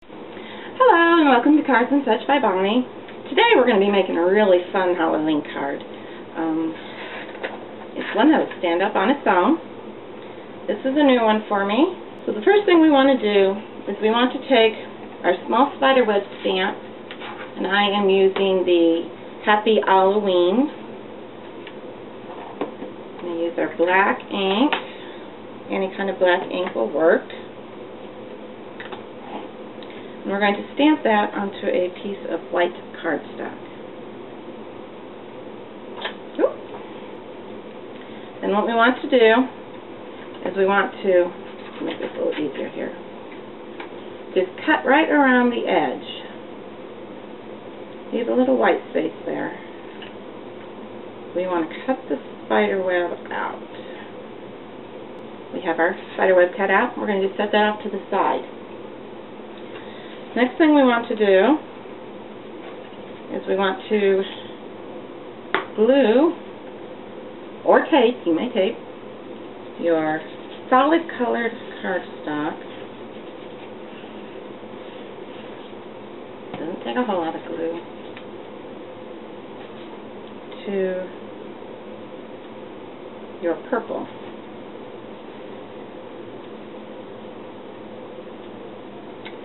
Hello and welcome to Cards and Such by Bonnie. Today we're going to be making a really fun Halloween card. It's one that will stand up on its own. This is a new one for me. So the first thing we want to do is we want to take our small spiderweb stamp, and I am using the Happy Halloween. I'm going to use our black ink. Any kind of black ink will work. And we're going to stamp that onto a piece of white cardstock. Then what we want to do is we want to make this a little easier here. Just cut right around the edge. Leave a little white space there. We want to cut the spider web out. We have our spider web cut out. We're going to set that off to the side. Next thing we want to do is we want to glue or tape, you may tape, your solid colored cardstock. Doesn't take a whole lot of glue. To your purple.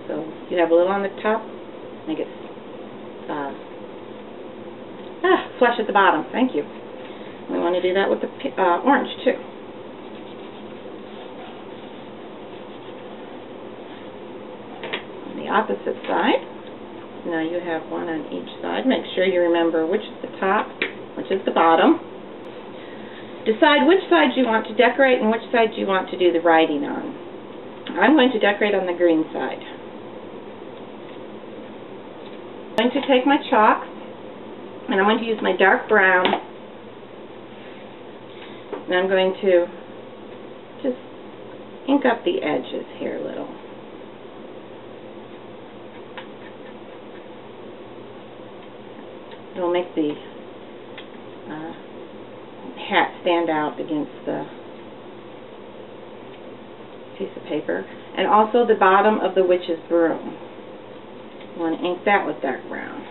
So you have a little on the top, make it flush at the bottom. Thank you. We want to do that with the orange too. On the opposite side, now you have one on each side. Make sure you remember which is the top, which is the bottom. Decide which side you want to decorate and which side you want to do the writing on. I'm going to decorate on the green side. I'm going to take my chalk and I'm going to use my dark brown, and I'm going to just ink up the edges here a little. It'll make the hat stand out against the piece of paper, and also the bottom of the witch's broom. You want to ink that with dark brown.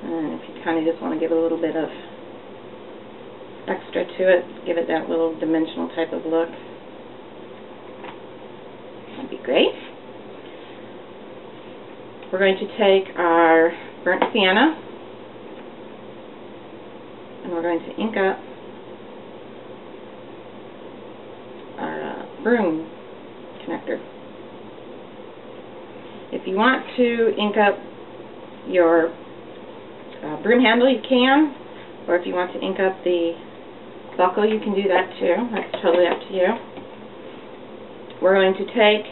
And if you kind of just want to give it a little bit of extra to it, give it that little dimensional type of look, that'd be great. We're going to take our burnt sienna and we're going to ink up our broom connector. If you want to ink up your broom handle, you can, or if you want to ink up the buckle, you can do that too. That's totally up to you. We're going to take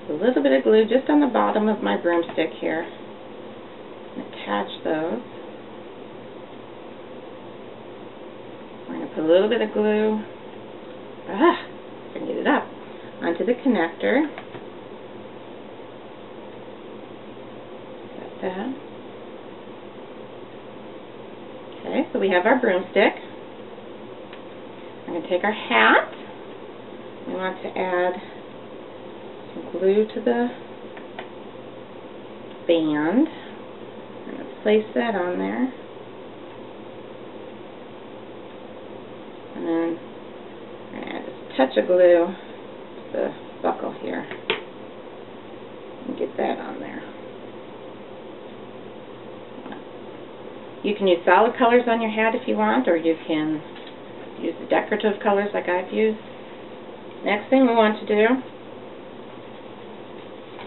a little bit of glue just on the bottom of my broomstick here and attach those. We're going to put a little bit of glue, I can get it up, onto the connector. Got that. Okay, so we have our broomstick. I'm going to take our hat. We want to add some glue to the band. I'm going to place that on there. And then I'm going to add just a touch of glue to the buckle here. And get that on there. You can use solid colors on your hat if you want, or you can use the decorative colors like I've used. Next thing we want to do,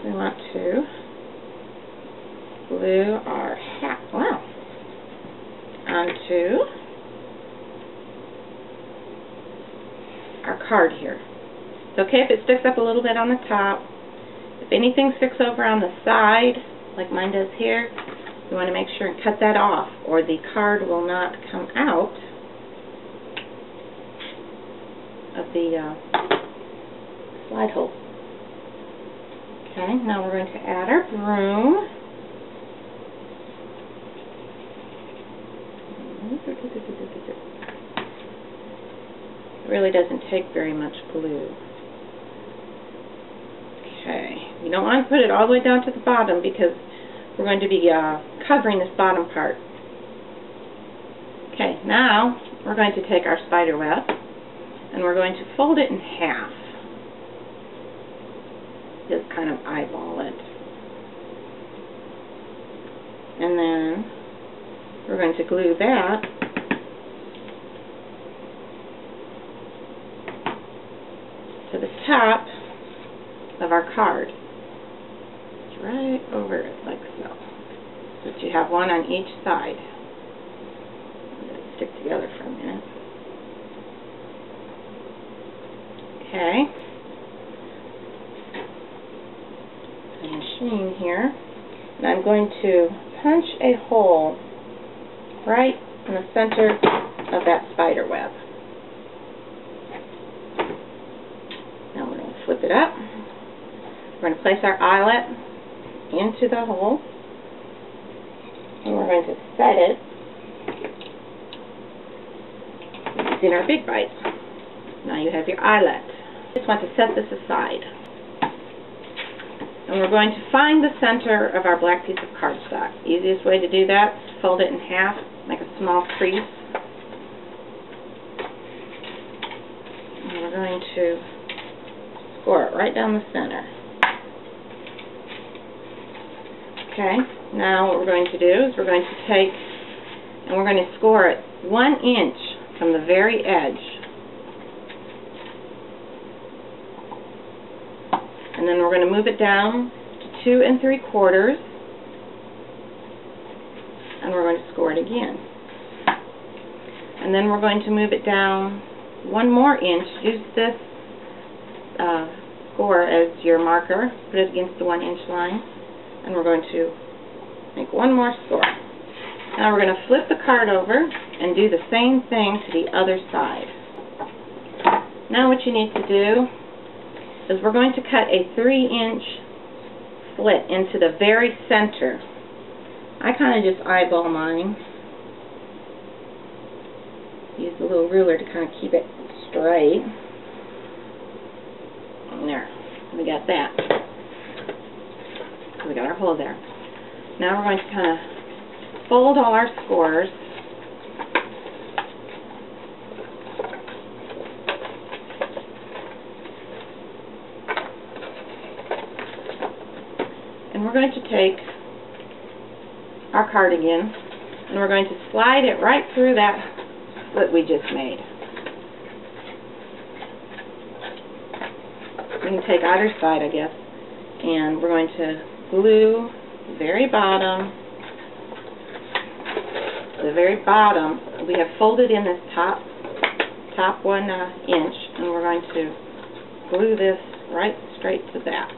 we want to glue our hat, onto our card here. It's okay if it sticks up a little bit on the top. If anything sticks over on the side, like mine does here, you want to make sure and cut that off, or the card will not come out of the slide hole. Okay, now we're going to add our broom. It really doesn't take very much glue. You don't want to put it all the way down to the bottom because we're going to be covering this bottom part. Okay, now we're going to take our spider web and we're going to fold it in half. Just kind of eyeball it. And then we're going to glue that to the top of our card. It's right over it like so. So that you have one on each side. Let it stick together for a minute. Okay. The machine here. And I'm going to punch a hole right in the center of that spider web. Now we're going to flip it up. We're going to place our eyelet into the hole. And we're going to set it using our big bites. Now you have your eyelet. Just want to set this aside. And we're going to find the center of our black piece of cardstock. Easiest way to do that is fold it in half, make a small crease. And we're going to score it right down the center. Okay, now what we're going to do is we're going to take and we're going to score it 1 inch from the very edge. And then we're going to move it down to 2 3/4, and we're going to score it again. And then we're going to move it down 1 more inch. Use this score as your marker. Put it against the 1 inch line, and we're going to make 1 more score. Now we're going to flip the card over and do the same thing to the other side. Now what you need to do is we're going to cut a 3-inch slit into the very center. I kind of just eyeball mine. Use the little ruler to kind of keep it straight. And there, we got that. We got our hole there. Now we're going to kind of fold all our scores. And we're going to take our cardigan and we're going to slide it right through that slit we just made. We can take either side, I guess, and we're going to glue the very bottom. The very bottom, we have folded in this top 1 inch, and we're going to glue this right straight to that.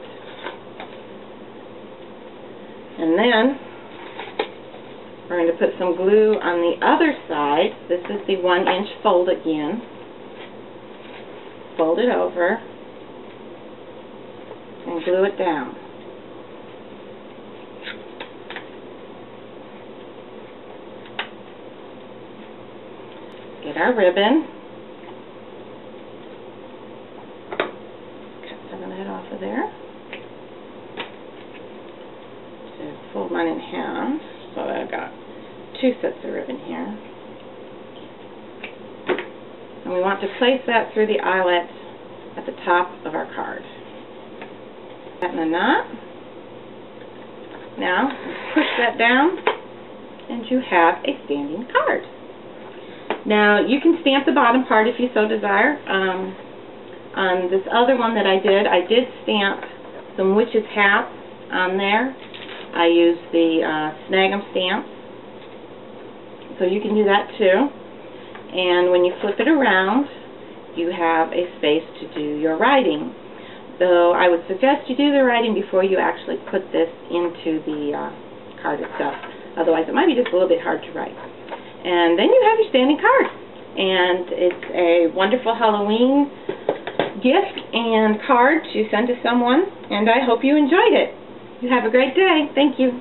And then we're going to put some glue on the other side. This is the 1 inch fold again. Fold it over and glue it down. Get our ribbon. Cut some of that off of there. Fold mine in half so that I've got 2 sets of ribbon here. And we want to place that through the eyelet at the top of our card. That in a knot. Now push that down and you have a standing card. Now you can stamp the bottom part if you so desire. On this other one that I did stamp some witches' hats on there. I used the Snag 'em stamps, so you can do that too. And when you flip it around, you have a space to do your writing. Though I would suggest you do the writing before you actually put this into the card itself. Otherwise, it might be just a little bit hard to write. And then you have your standing card. And it's a wonderful Halloween gift and card to send to someone. And I hope you enjoyed it. You have a great day. Thank you.